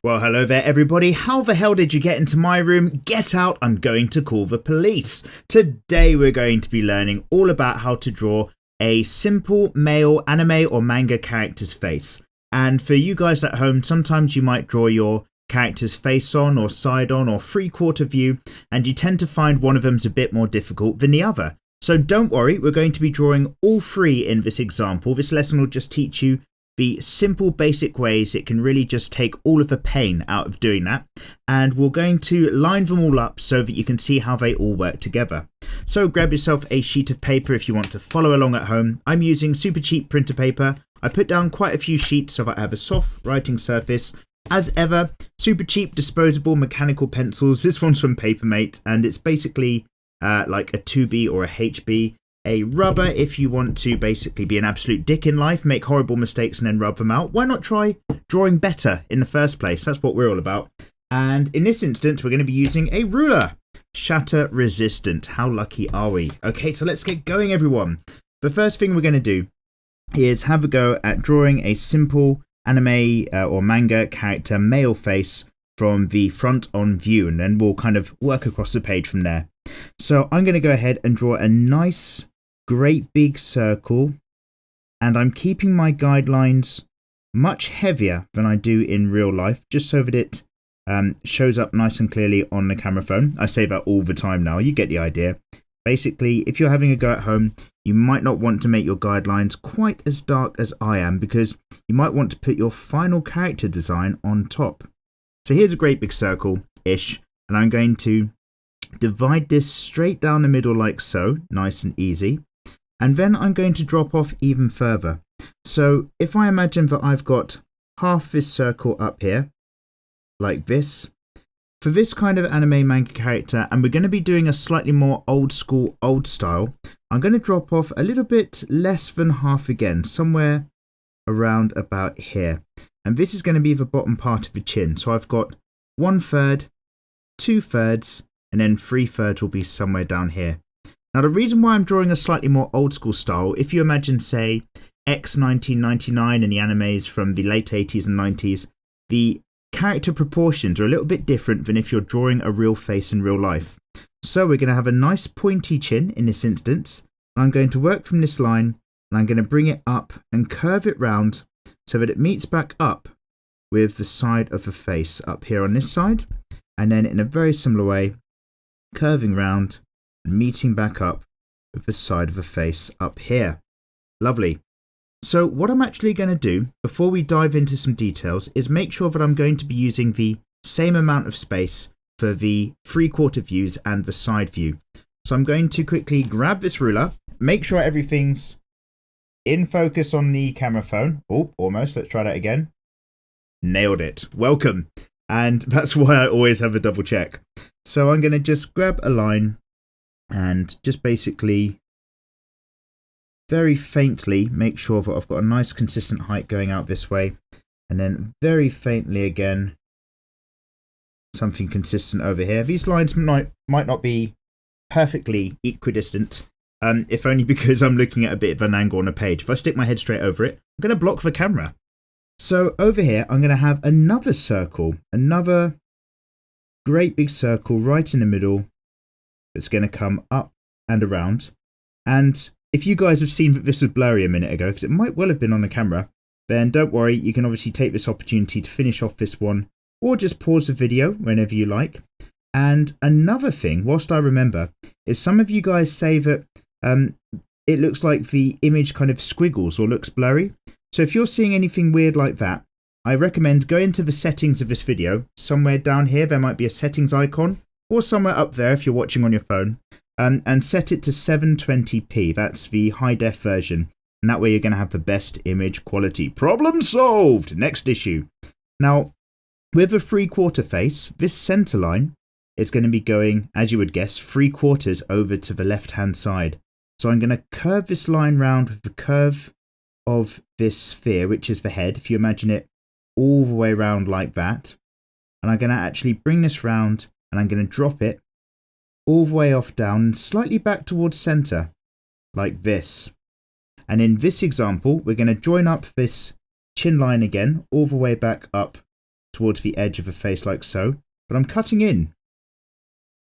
Well, hello there everybody. How the hell did you get into my room? Get out, I'm going to call the police. Today we're going to be learning all about how to draw a simple male anime or manga character's face. And for you guys at home, sometimes you might draw your character's face on or side on or three-quarter view, and you tend to find one of them's a bit more difficult than the other. So don't worry, we're going to be drawing all three in this example. This lesson will just teach you the simple basic ways it can really just take all of the pain out of doing that, and we're going to line them all up so that you can see how they all work together. So grab yourself a sheet of paper if you want to follow along at home. I'm using super cheap printer paper. I put down quite a few sheets so that I have a soft writing surface. As ever, super cheap disposable mechanical pencils. This one's from Papermate and it's basically like a 2B or a HB. A rubber if you want to basically be an absolute dick in life, make horrible mistakes and then rub them out. Why not try drawing better in the first place? That's what we're all about. And in this instance, we're going to be using a ruler. Shatter resistant. How lucky are we? Okay, so let's get going, everyone. The first thing we're going to do is have a go at drawing a simple anime or manga character male face from the front on view, and then we'll kind of work across the page from there. So I'm going to go ahead and draw a nice great big circle, and I'm keeping my guidelines much heavier than I do in real life, just so that it shows up nice and clearly on the camera phone. I say that all the time now, you get the idea. Basically, if you're having a go at home, you might not want to make your guidelines quite as dark as I am, because you might want to put your final character design on top. So here's a great big circle-ish, and I'm going to divide this straight down the middle like so, nice and easy. And then I'm going to drop off even further. So if I imagine that I've got half this circle up here, like this, for this kind of anime manga character, and we're going to be doing a slightly more old school, old style, I'm going to drop off a little bit less than half again, somewhere around about here. And this is going to be the bottom part of the chin. So I've got 1/3, 2/3, and then 3/3 will be somewhere down here. Now the reason why I'm drawing a slightly more old school style, if you imagine say X 1999 and the animes from the late 80s and 90s, the character proportions are a little bit different than if you're drawing a real face in real life. So we're going to have a nice pointy chin in this instance. I'm going to work from this line and I'm going to bring it up and curve it round so that it meets back up with the side of the face up here on this side, and then in a very similar way curving round and meeting back up with the side of the face up here. Lovely. So what I'm actually going to do before we dive into some details is make sure that I'm going to be using the same amount of space for the three-quarter views and the side view. So I'm going to quickly grab this ruler, make sure everything's in focus on the camera phone. Oh, almost. Let's try that again. Nailed it. Welcome. And that's why I always have a double check. So I'm going to just grab a line and just basically very faintly make sure that I've got a nice consistent height going out this way, and then very faintly again something consistent over here. These lines might not be perfectly equidistant, if only because I'm looking at a bit of an angle on a page. If I stick my head straight over it, I'm going to block the camera. So over here I'm going to have another circle, another great big circle right in the middle. It's going to come up and around. And if you guys have seen that this was blurry a minute ago, because it might well have been on the camera, then don't worry, you can obviously take this opportunity to finish off this one, or just pause the video whenever you like. And another thing, whilst I remember, is some of you guys say that it looks like the image kind of squiggles or looks blurry. So if you're seeing anything weird like that, I recommend go into the settings of this video. Somewhere down here there might be a settings icon, or somewhere up there if you're watching on your phone, and set it to 720p. That's the high def version, and that way you're going to have the best image quality. Problem solved! Next issue. Now, with a three-quarter face, this center line is going to be going, as you would guess, 3/4 over to the left-hand side. So I'm going to curve this line round with the curve of this sphere, which is the head, if you imagine it all the way around like that. And I'm going to actually bring this round, and I'm going to drop it all the way off down and slightly back towards center, like this. And in this example, we're going to join up this chin line again, all the way back up towards the edge of a face like so, but I'm cutting in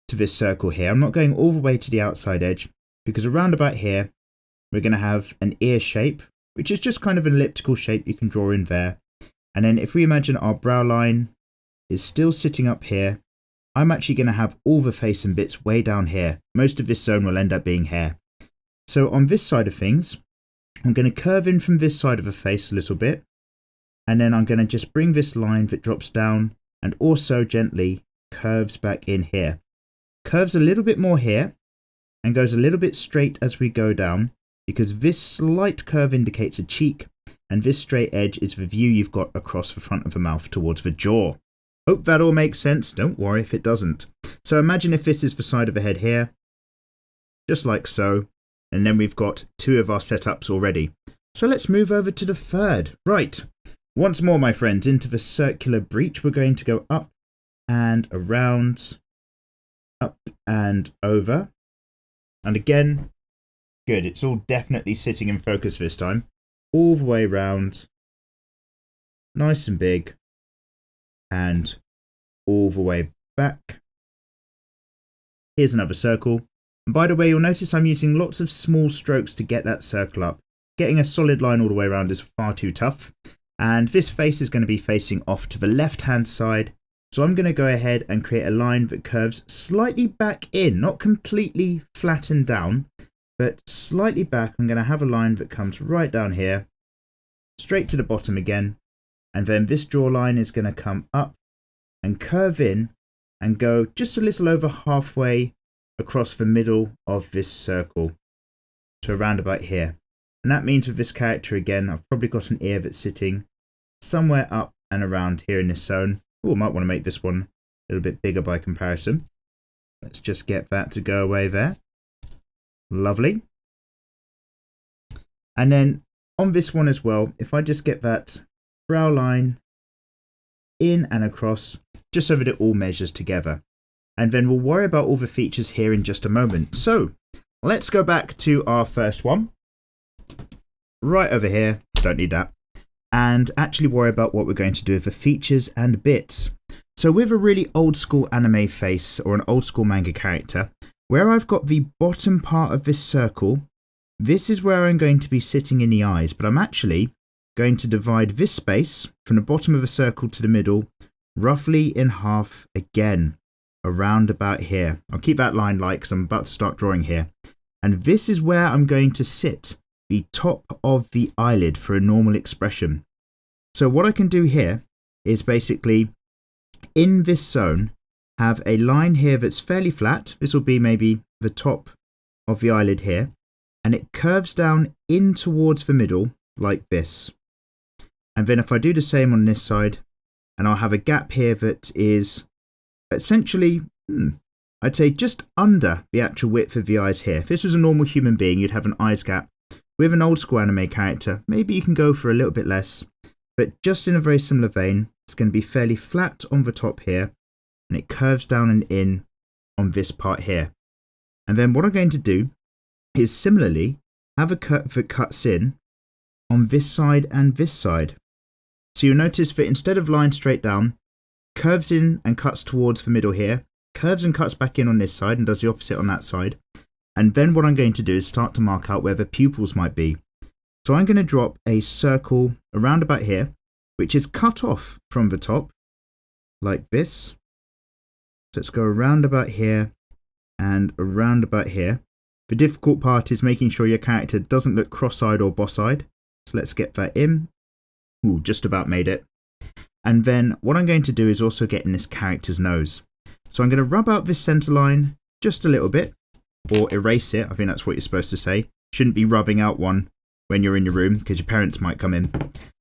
to this circle here. I'm not going all the way to the outside edge, because around about here we're going to have an ear shape, which is just kind of an elliptical shape you can draw in there. And then if we imagine our brow line is still sitting up here, I'm actually going to have all the face and bits way down here. Most of this zone will end up being hair. So on this side of things, I'm going to curve in from this side of the face a little bit, and then I'm going to just bring this line that drops down and also gently curves back in here. Curves a little bit more here and goes a little bit straight as we go down, because this slight curve indicates a cheek, and this straight edge is the view you've got across the front of the mouth towards the jaw. Hope that all makes sense. Don't worry if it doesn't. So imagine if this is the side of the head here, just like so, and then we've got two of our setups already. So let's move over to the third. Right, once more, my friends, into the circular breach. We're going to go up and around, up and over, and again, good, it's all definitely sitting in focus this time, all the way around, nice and big, and all the way back. Here's another circle. And by the way, you'll notice I'm using lots of small strokes to get that circle up. Getting a solid line all the way around is far too tough. And this face is going to be facing off to the left-hand side. So I'm going to go ahead and create a line that curves slightly back in, not completely flattened down, but slightly back. I'm going to have a line that comes right down here, straight to the bottom again. And then this jawline is going to come up and curve in and go just a little over halfway across the middle of this circle to around about here. And that means with this character again, I've probably got an ear that's sitting somewhere up and around here in this zone. Oh, I might want to make this one a little bit bigger by comparison. Let's just get that to go away there. Lovely. And then on this one as well, if I just get that brow line in and across, just so that it all measures together. And then we'll worry about all the features here in just a moment. So let's go back to our first one. Right over here, don't need that. And actually worry about what we're going to do with the features and bits. So with a really old school anime face or an old school manga character, where I've got the bottom part of this circle, this is where I'm going to be sitting in the eyes, but I'm actually going to divide this space from the bottom of the circle to the middle roughly in half again, around about here. I'll keep that line light because I'm about to start drawing here. And this is where I'm going to sit the top of the eyelid for a normal expression. So what I can do here is basically in this zone have a line here that's fairly flat. This will be maybe the top of the eyelid here, and it curves down in towards the middle like this. And then if I do the same on this side, and I'll have a gap here that is essentially, I'd say just under the actual width of the eyes here. If this was a normal human being, you'd have an eyes gap. With an old school anime character, maybe you can go for a little bit less, but just in a very similar vein, it's going to be fairly flat on the top here, and it curves down and in on this part here. And then what I'm going to do is similarly have a curve that cuts in on this side and this side. So you'll notice that instead of line straight down, curves in and cuts towards the middle here, curves and cuts back in on this side and does the opposite on that side. And then what I'm going to do is start to mark out where the pupils might be. So I'm going to drop a circle around about here, which is cut off from the top, like this. So let's go around about here and around about here. The difficult part is making sure your character doesn't look cross-eyed or boss-eyed. So let's get that in. Ooh, just about made it. And then what I'm going to do is also get in this character's nose. So I'm going to rub out this center line just a little bit, or erase it. I think that's what you're supposed to say. Shouldn't be rubbing out one when you're in your room because your parents might come in.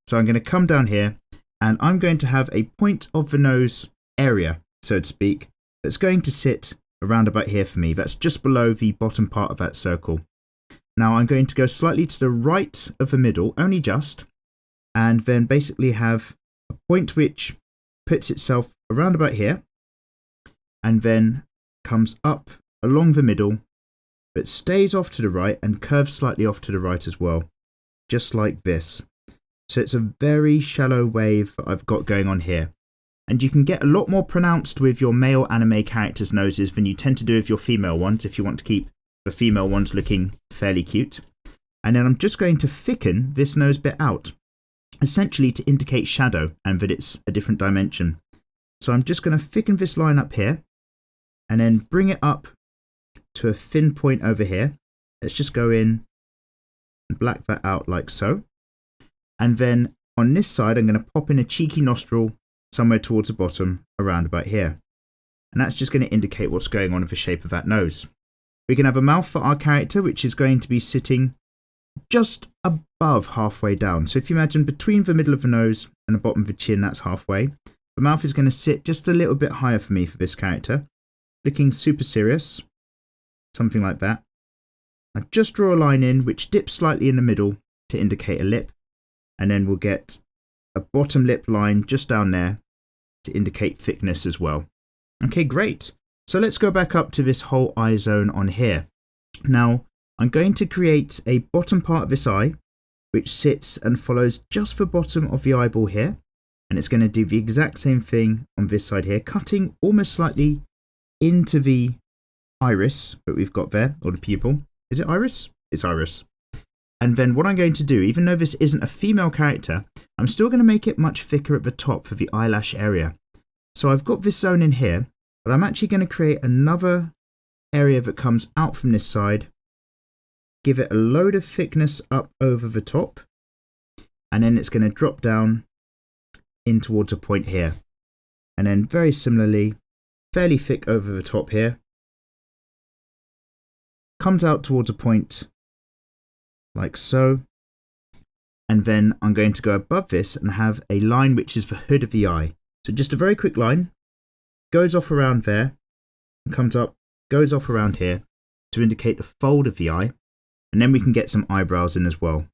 So I'm going to come down here and I'm going to have a point of the nose area, so to speak, that's going to sit around about here for me. That's just below the bottom part of that circle. Now I'm going to go slightly to the right of the middle, only just, and then basically have a point which puts itself around about here and then comes up along the middle, but stays off to the right and curves slightly off to the right as well, just like this. So it's a very shallow wave that I've got going on here. And you can get a lot more pronounced with your male anime characters' noses than you tend to do with your female ones if you want to keep the female ones looking fairly cute. And then I'm just going to thicken this nose bit out, essentially to indicate shadow and that it's a different dimension. So I'm just going to thicken this line up here and then bring it up to a thin point over here. Let's just go in and black that out like so. And then on this side, I'm going to pop in a cheeky nostril somewhere towards the bottom around about here. And that's just going to indicate what's going on with the shape of that nose. We can have a mouth for our character, which is going to be sitting just above halfway down. So if you imagine between the middle of the nose and the bottom of the chin, that's halfway. The mouth is going to sit just a little bit higher for me for this character, looking super serious, something like that. I just draw a line in which dips slightly in the middle to indicate a lip, and then we'll get a bottom lip line just down there to indicate thickness as well. Okay, great. So let's go back up to this whole eye zone on here. Now, I'm going to create a bottom part of this eye, which sits and follows just the bottom of the eyeball here. And it's going to do the exact same thing on this side here, cutting almost slightly into the iris that we've got there, or the pupil. Is it iris? It's iris. And then what I'm going to do, even though this isn't a female character, I'm still going to make it much thicker at the top for the eyelash area. So I've got this zone in here, but I'm actually going to create another area that comes out from this side, give it a load of thickness up over the top, and then it's going to drop down in towards a point here. And then very similarly, fairly thick over the top here, comes out towards a point like so. And then I'm going to go above this and have a line which is the hood of the eye. So just a very quick line, goes off around there, and comes up, goes off around here to indicate the fold of the eye. And then we can get some eyebrows in as well.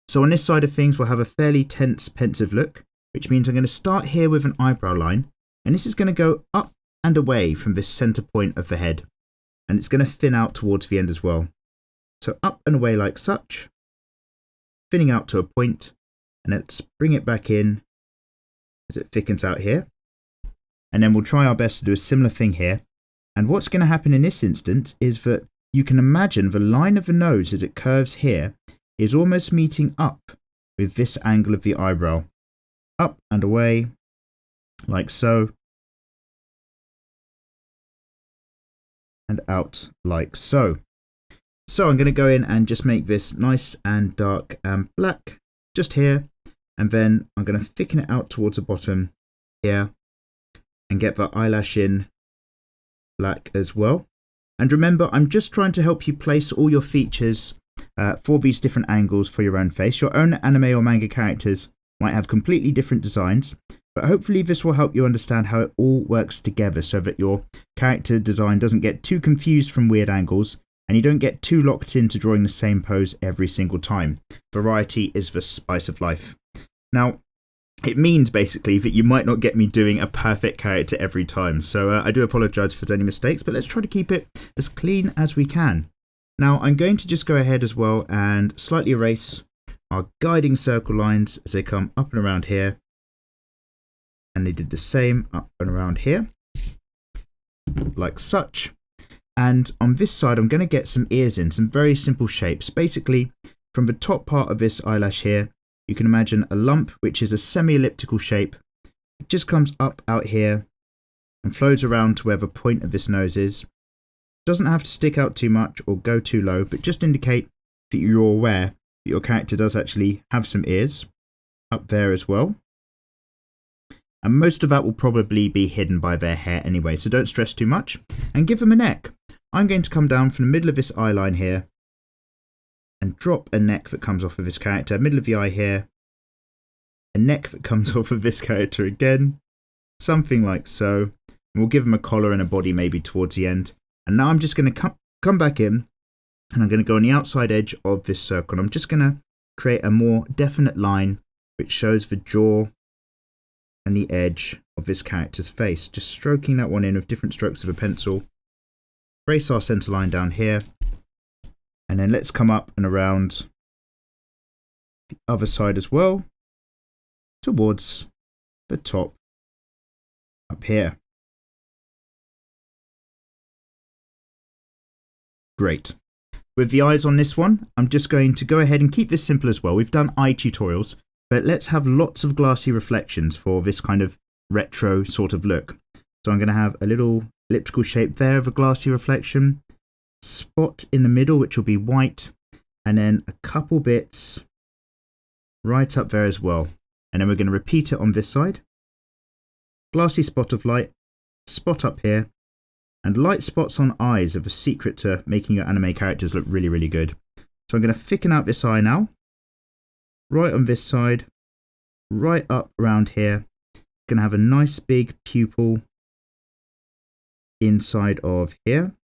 So on this side of things, we'll have a fairly tense, pensive look, which means I'm going to start here with an eyebrow line. And this is going to go up and away from this center point of the head. And it's going to thin out towards the end as well. So up and away like such, thinning out to a point. And let's bring it back in as it thickens out here. And then we'll try our best to do a similar thing here. And what's going to happen in this instance is that you can imagine the line of the nose as it curves here is almost meeting up with this angle of the eyebrow. Up and away, like so. And out like so. So I'm going to go in and just make this nice and dark and black just here. And then I'm going to thicken it out towards the bottom here and get the eyelash in black as well. And remember, I'm just trying to help you place all your features for these different angles for your own face. Your own anime or manga characters might have completely different designs, but hopefully this will help you understand how it all works together so that your character design doesn't get too confused from weird angles and you don't get too locked into drawing the same pose every single time. Variety is the spice of life. Now, it means basically that you might not get me doing a perfect character every time, so I do apologise for any mistakes, but let's try to keep it as clean as we can. Now I'm going to just go ahead as well and slightly erase our guiding circle lines as they come up and around here, and they did the same up and around here, like such. And on this side I'm going to get some ears in, some very simple shapes. Basically, from the top part of this eyelash here, you can imagine a lump which is a semi-elliptical shape. It just comes up out here and flows around to where the point of this nose is. Doesn't have to stick out too much or go too low, but just indicate that you're aware that your character does actually have some ears up there as well. And most of that will probably be hidden by their hair anyway, so don't stress too much. And give them a neck. I'm going to come down from the middle of this eye line here and drop a neck that comes off of this character, middle of the eye here, a neck that comes off of this character again, something like so. And we'll give them a collar and a body maybe towards the end. And now I'm just going to come back in and I'm going to go on the outside edge of this circle. And I'm just going to create a more definite line which shows the jaw and the edge of this character's face. Just stroking that one in with different strokes of a pencil. Trace our center line down here. And then let's come up and around the other side as well, towards the top up here. Great. With the eyes on this one, I'm just going to go ahead and keep this simple as well. We've done eye tutorials, but let's have lots of glassy reflections for this kind of retro sort of look. So I'm going to have a little elliptical shape there of a glassy reflection, spot in the middle which will be white, and then a couple bits right up there as well. And then we're going to repeat it on this side. Glassy spot of light, spot up here, and light spots on eyes are the secret to making your anime characters look really, really good. So I'm going to thicken out this eye now, right on this side, right up around here. Going to have a nice big pupil inside of here.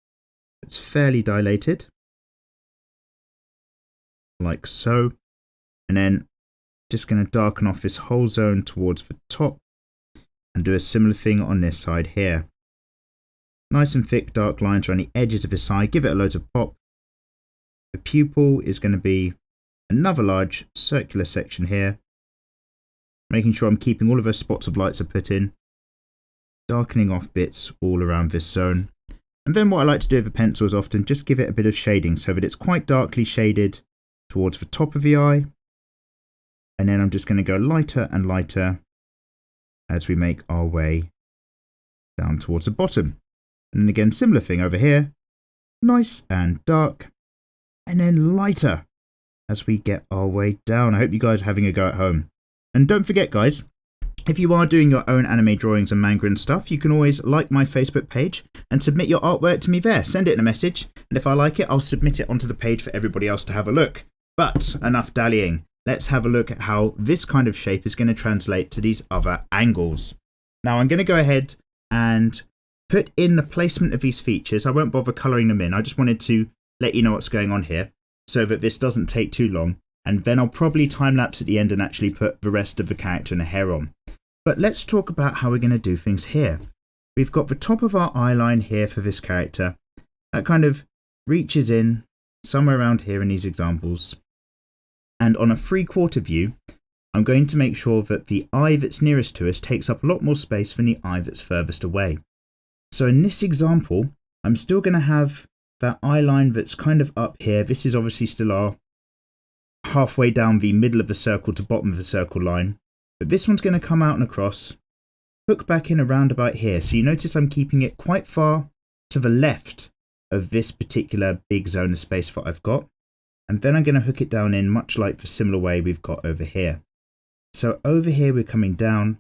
It's fairly dilated, like so. And then just going to darken off this whole zone towards the top and do a similar thing on this side here. Nice and thick dark lines around the edges of this eye, give it a load of pop. The pupil is going to be another large circular section here, making sure I'm keeping all of those spots of lights are put in, darkening off bits all around this zone. And then what I like to do with a pencil is often just give it a bit of shading so that it's quite darkly shaded towards the top of the eye. And then I'm just going to go lighter and lighter as we make our way down towards the bottom. And then again, similar thing over here, nice and dark, and then lighter as we get our way down. I hope you guys are having a go at home. And don't forget, guys, if you are doing your own anime drawings and manga and stuff, you can always like my Facebook page and submit your artwork to me there. Send it in a message, and if I like it, I'll submit it onto the page for everybody else to have a look. But enough dallying. Let's have a look at how this kind of shape is going to translate to these other angles. Now I'm going to go ahead and put in the placement of these features. I won't bother colouring them in. I just wanted to let you know what's going on here so that this doesn't take too long. And then I'll probably time-lapse at the end and actually put the rest of the character and the hair on. But let's talk about how we're going to do things here. We've got the top of our eye line here for this character. That kind of reaches in somewhere around here in these examples. And on a 3/4 view, I'm going to make sure that the eye that's nearest to us takes up a lot more space than the eye that's furthest away. So in this example, I'm still going to have that eye line that's kind of up here. This is obviously still our halfway down the middle of the circle to bottom of the circle line. But this one's going to come out and across, hook back in around about here. So you notice I'm keeping it quite far to the left of this particular big zone of space that I've got. And then I'm going to hook it down in much like the similar way we've got over here. So over here we're coming down,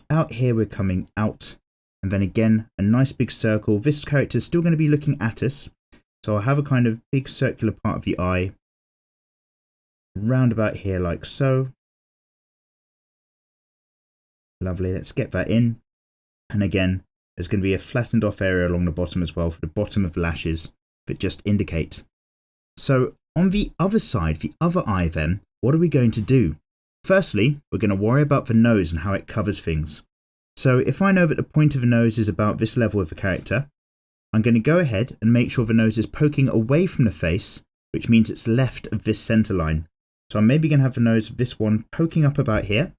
out here we're coming out. And then again, a nice big circle. This character is still going to be looking at us. So I'll have a kind of big circular part of the eye round about here like so. Lovely, let's get that in. And again, there's going to be a flattened off area along the bottom as well for the bottom of the lashes that just indicate. So on the other side, the other eye then, what are we going to do? Firstly, we're going to worry about the nose and how it covers things. So if I know that the point of the nose is about this level of the character, I'm going to go ahead and make sure the nose is poking away from the face, which means it's left of this center line. So I'm maybe going to have the nose of this one poking up about here,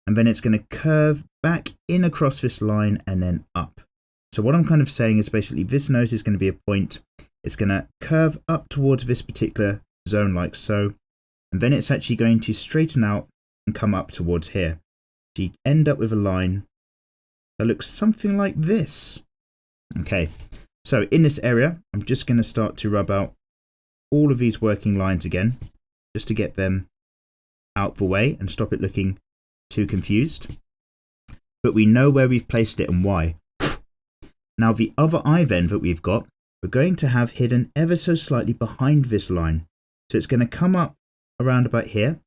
and then it's going to curve back in across this line and then up. So what I'm kind of saying is basically this nose is going to be a point. It's going to curve up towards this particular zone like so, and then it's actually going to straighten out and come up towards here. So you end up with a line that looks something like this. Okay, so in this area, I'm just going to start to rub out all of these working lines again, just to get them out the way and stop it looking too confused. But we know where we've placed it and why. Now the other eye then that we've got, we're going to have hidden ever so slightly behind this line. So it's going to come up around about here,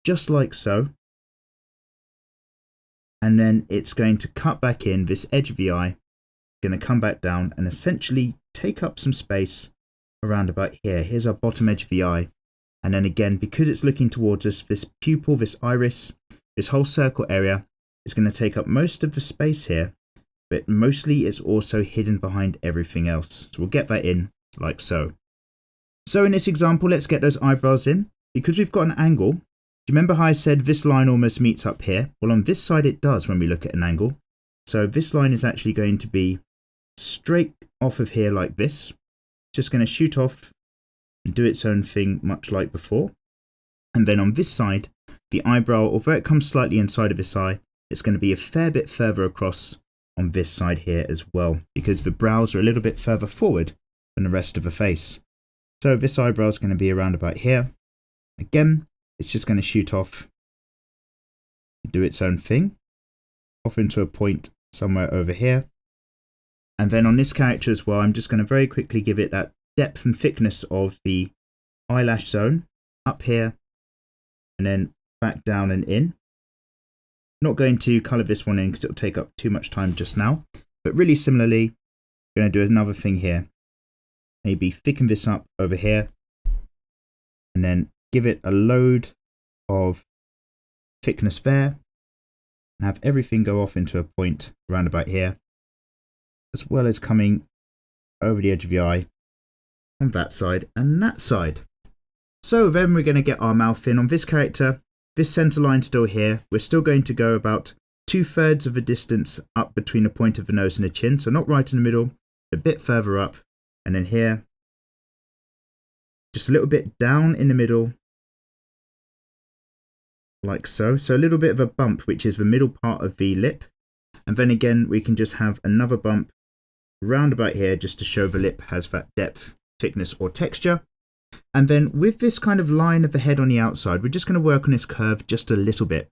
just like so. And then it's going to cut back in this edge of the eye, going to come back down and essentially take up some space around about here. Here's our bottom edge of the eye. And then again, because it's looking towards us, this pupil, this iris, this whole circle area is going to take up most of the space here, but mostly it's also hidden behind everything else. So we'll get that in like so. So in this example, let's get those eyebrows in. Because we've got an angle, do you remember how I said this line almost meets up here? Well, on this side it does when we look at an angle. So this line is actually going to be straight off of here like this. Just going to shoot off and do its own thing much like before. And then on this side, the eyebrow, although it comes slightly inside of this eye, it's going to be a fair bit further across on this side here as well, because the brows are a little bit further forward than the rest of the face. So this eyebrow is going to be around about here. Again, it's just going to shoot off, do its own thing, off into a point somewhere over here. And then on this character as well, I'm just going to very quickly give it that depth and thickness of the eyelash zone up here and then back down and in. Not going to colour this one in because it'll take up too much time just now, but really similarly, I'm going to do another thing here. Maybe thicken this up over here and then give it a load of thickness there and have everything go off into a point around about here, as well as coming over the edge of the eye on that side and that side. So then we're going to get our mouth in on this character. This centre line still here. We're still going to go about 2/3 of the distance up between the point of the nose and the chin. So not right in the middle, a bit further up. And then here, just a little bit down in the middle, like so. So a little bit of a bump, which is the middle part of the lip. And then again, we can just have another bump round about here just to show the lip has that depth, thickness or texture. And then with this kind of line of the head on the outside, we're just going to work on this curve just a little bit.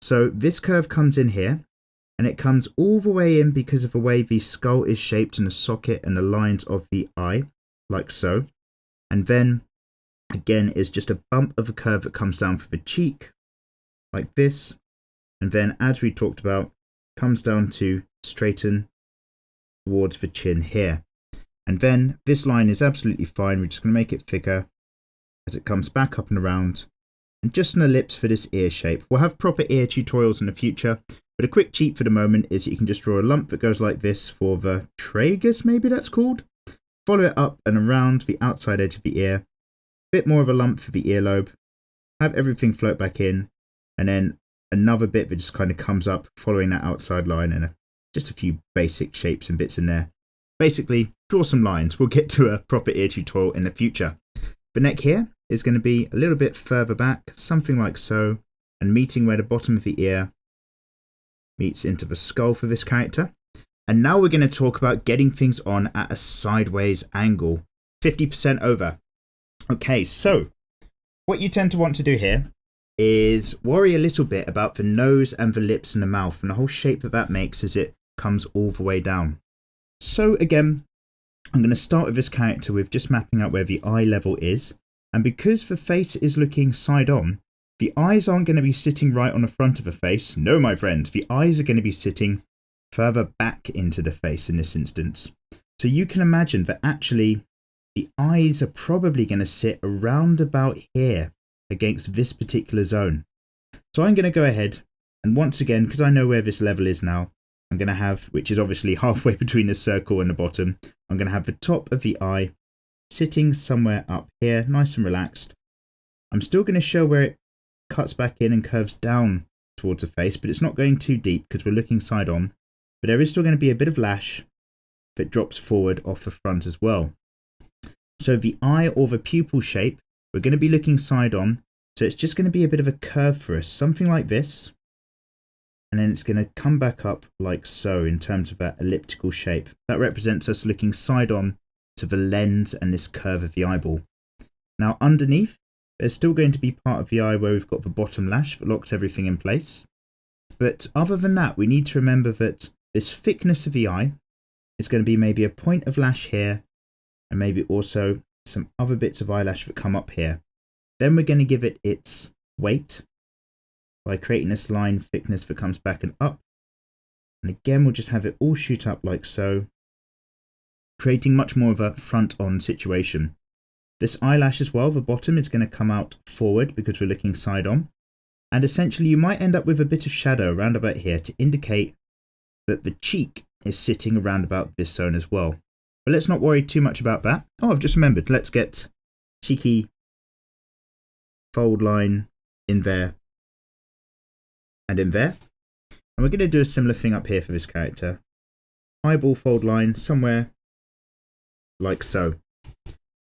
So this curve comes in here and it comes all the way in because of the way the skull is shaped and the socket and the lines of the eye, like so. And then again, is just a bump of a curve that comes down for the cheek, like this. And then as we talked about, comes down to straighten towards the chin here. And then this line is absolutely fine. We're just going to make it thicker as it comes back up and around. And just an ellipse for this ear shape. We'll have proper ear tutorials in the future, but a quick cheat for the moment is that you can just draw a lump that goes like this for the tragus, maybe that's called. Follow it up and around the outside edge of the ear. Bit more of a lump for the earlobe. Have everything float back in. And then another bit that just kind of comes up following that outside line, and just a few basic shapes and bits in there. Basically, draw some lines. We'll get to a proper ear tutorial in the future. The neck here is going to be a little bit further back, something like so, and meeting where the bottom of the ear meets into the skull for this character. And now we're going to talk about getting things on at a sideways angle, 50% over. Okay, so what you tend to want to do here is worry a little bit about the nose and the lips and the mouth and the whole shape that that makes as it comes all the way down. So again, I'm going to start with this character with just mapping out where the eye level is. And because the face is looking side on, the eyes aren't going to be sitting right on the front of the face. No, my friends, the eyes are going to be sitting further back into the face in this instance. So you can imagine that actually the eyes are probably going to sit around about here against this particular zone. So I'm going to go ahead and once again, because I know where this level is now, I'm going to have, which is obviously halfway between the circle and the bottom, I'm going to have the top of the eye sitting somewhere up here, nice and relaxed. I'm still going to show where it cuts back in and curves down towards the face, but it's not going too deep because we're looking side on. But there is still going to be a bit of lash that drops forward off the front as well. So the eye or the pupil shape, we're going to be looking side on. So it's just going to be a bit of a curve for us, something like this. And then it's going to come back up like so in terms of that elliptical shape. That represents us looking side on to the lens and this curve of the eyeball. Now underneath, there's still going to be part of the eye where we've got the bottom lash that locks everything in place. But other than that, we need to remember that this thickness of the eye is going to be maybe a point of lash here and maybe also some other bits of eyelash that come up here. Then we're going to give it its weight by creating this line thickness that comes back and up. And again, we'll just have it all shoot up like so, creating much more of a front-on situation. This eyelash as well, the bottom is going to come out forward because we're looking side on. And essentially you might end up with a bit of shadow around about here to indicate that the cheek is sitting around about this zone as well. But let's not worry too much about that. Oh, I've just remembered. Let's get cheeky fold line in there and in there. And we're going to do a similar thing up here for this character. Eyeball fold line somewhere like so.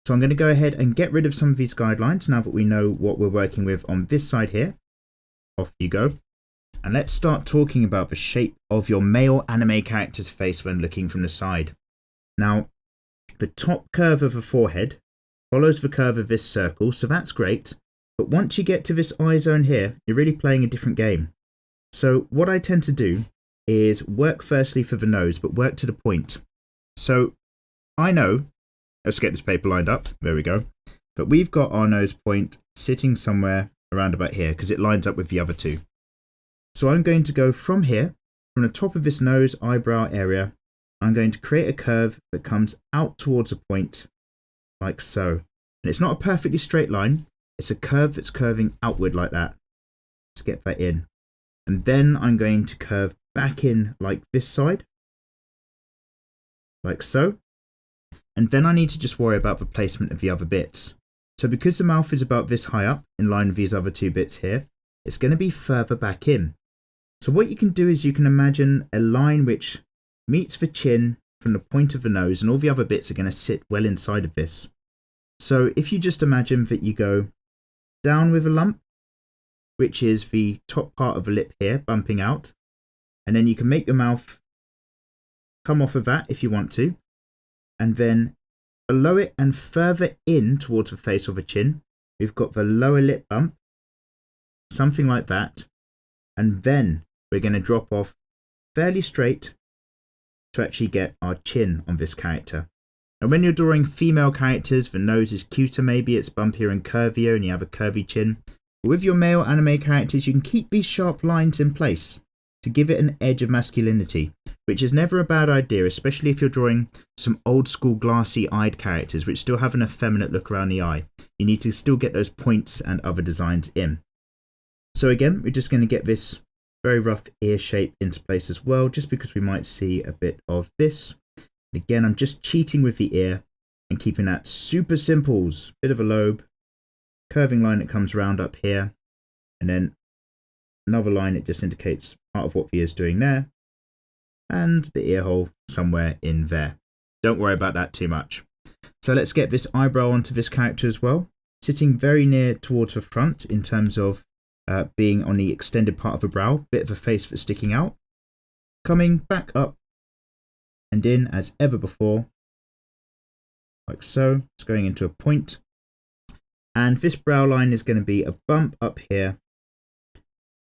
So I'm going to go ahead and get rid of some of these guidelines now that we know what we're working with on this side here. Off you go. And let's start talking about the shape of your male anime character's face when looking from the side. Now, the top curve of the forehead follows the curve of this circle, so that's great. But once you get to this eye zone here, you're really playing a different game. So what I tend to do is work firstly for the nose, but work to the point. So I know, let's get this paper lined up, there we go. But we've got our nose point sitting somewhere around about here because it lines up with the other two. So I'm going to go from here, from the top of this nose eyebrow area, I'm going to create a curve that comes out towards a point like so. And it's not a perfectly straight line, it's a curve that's curving outward like that. Let's get that in. And then I'm going to curve back in like this side, like so. And then I need to just worry about the placement of the other bits. So because the mouth is about this high up, in line with these other two bits here, it's going to be further back in. So what you can do is you can imagine a line which meets the chin from the point of the nose, and all the other bits are going to sit well inside of this. So if you just imagine that you go down with a lump, which is the top part of the lip here, bumping out, and then you can make your mouth come off of that if you want to, and then below it and further in towards the face or the chin, we've got the lower lip bump, something like that, and then we're going to drop off fairly straight to actually get our chin on this character. And when you're drawing female characters, the nose is cuter, maybe it's bumpier and curvier and you have a curvy chin. But with your male anime characters, you can keep these sharp lines in place to give it an edge of masculinity, which is never a bad idea, especially if you're drawing some old school glassy eyed characters which still have an effeminate look around the eye. You need to still get those points and other designs in. So again, we're just going to get this very rough ear shape into place as well, just because we might see a bit of this. And again, I'm just cheating with the ear and keeping that super simples. Bit of a lobe, curving line that comes round up here, and then another line that just indicates part of what the ear's doing there, and the ear hole somewhere in there. Don't worry about that too much. So let's get this eyebrow onto this character as well, sitting very near towards the front in terms of being on the extended part of the brow, bit of a face that's sticking out, coming back up and in as ever before, like so. It's going into a point, and this brow line is going to be a bump up here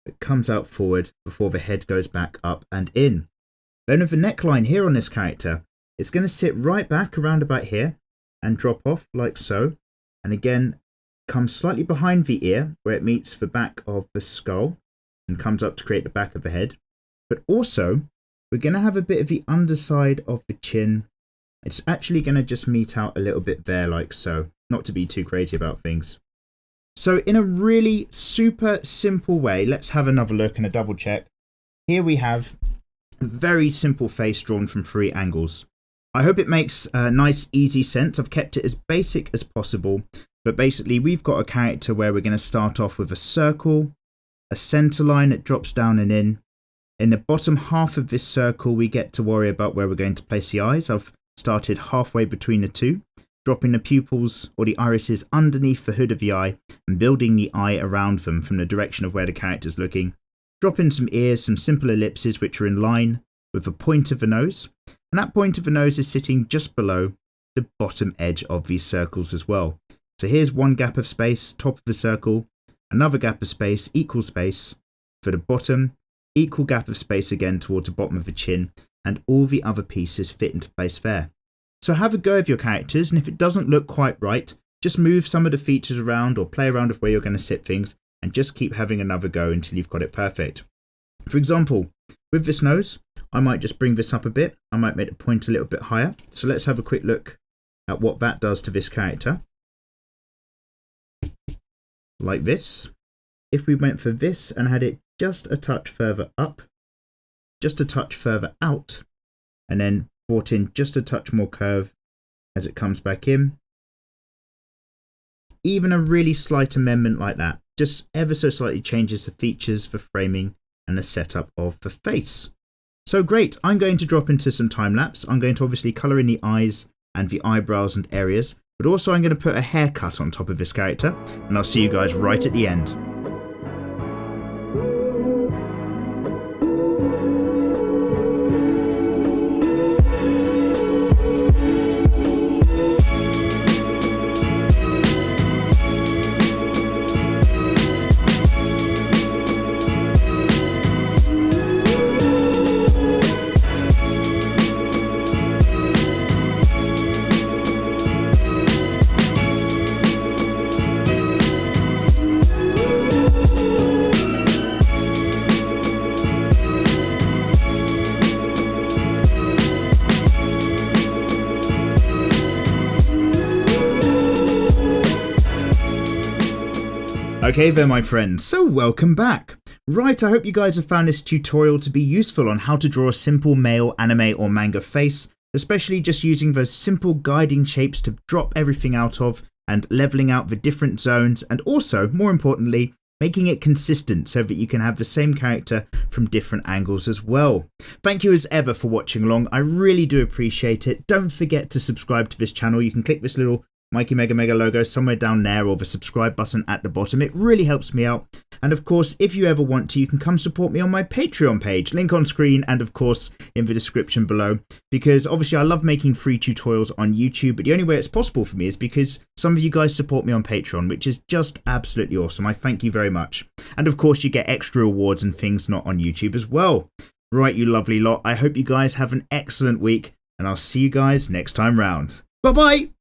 that comes out forward before the head goes back up and in. Then with the neckline here on this character, it's going to sit right back around about here and drop off like so, and again comes slightly behind the ear where it meets the back of the skull and comes up to create the back of the head. But also we're going to have a bit of the underside of the chin. It's actually going to just meet out a little bit there like so, not to be too crazy about things. So in a really super simple way, let's have another look and a double check. Here we have a very simple face drawn from 3 angles. I hope it makes nice easy sense. I've kept it as basic as possible. But basically, we've got a character where we're going to start off with a circle, a center line that drops down and in. In the bottom half of this circle, we get to worry about where we're going to place the eyes. I've started halfway between the two, dropping the pupils or the irises underneath the hood of the eye and building the eye around them from the direction of where the character's looking. Dropping some ears, some simple ellipses which are in line with the point of the nose. And that point of the nose is sitting just below the bottom edge of these circles as well. So here's one gap of space, top of the circle, another gap of space, equal space for the bottom, equal gap of space again towards the bottom of the chin, and all the other pieces fit into place there. So have a go of your characters, and if it doesn't look quite right, just move some of the features around or play around with where you're going to sit things, and just keep having another go until you've got it perfect. For example, with this nose, I might just bring this up a bit. I might make the point a little bit higher. So let's have a quick look at what that does to this character. Like this. If we went for this and had it just a touch further up, just a touch further out, and then brought in just a touch more curve as it comes back in. Even a really slight amendment like that, just ever so slightly changes the features, the framing, and a setup of the face. So great, I'm going to drop into some time lapse. I'm going to obviously colour in the eyes and the eyebrows and areas, but also I'm going to put a haircut on top of this character, and I'll see you guys right at the end. Okay then my friends, so welcome back. Right, I hope you guys have found this tutorial to be useful on how to draw a simple male anime or manga face, especially just using those simple guiding shapes to drop everything out of and leveling out the different zones, and also, more importantly, making it consistent so that you can have the same character from different angles as well. Thank you as ever for watching along, I really do appreciate it. Don't forget to subscribe to this channel. You can click this little mikeymegamega logo somewhere down there, or the subscribe button at the bottom. It really helps me out. And of course, if you ever want to, you can come support me on my Patreon page, link on screen and of course in the description below, because obviously I love making free tutorials on YouTube, but the only way it's possible for me is because some of you guys support me on Patreon, which is just absolutely awesome. I thank you very much. And of course you get extra rewards and things not on YouTube as well. Right, you lovely lot, I hope you guys have an excellent week, and I'll see you guys next time round. Bye bye!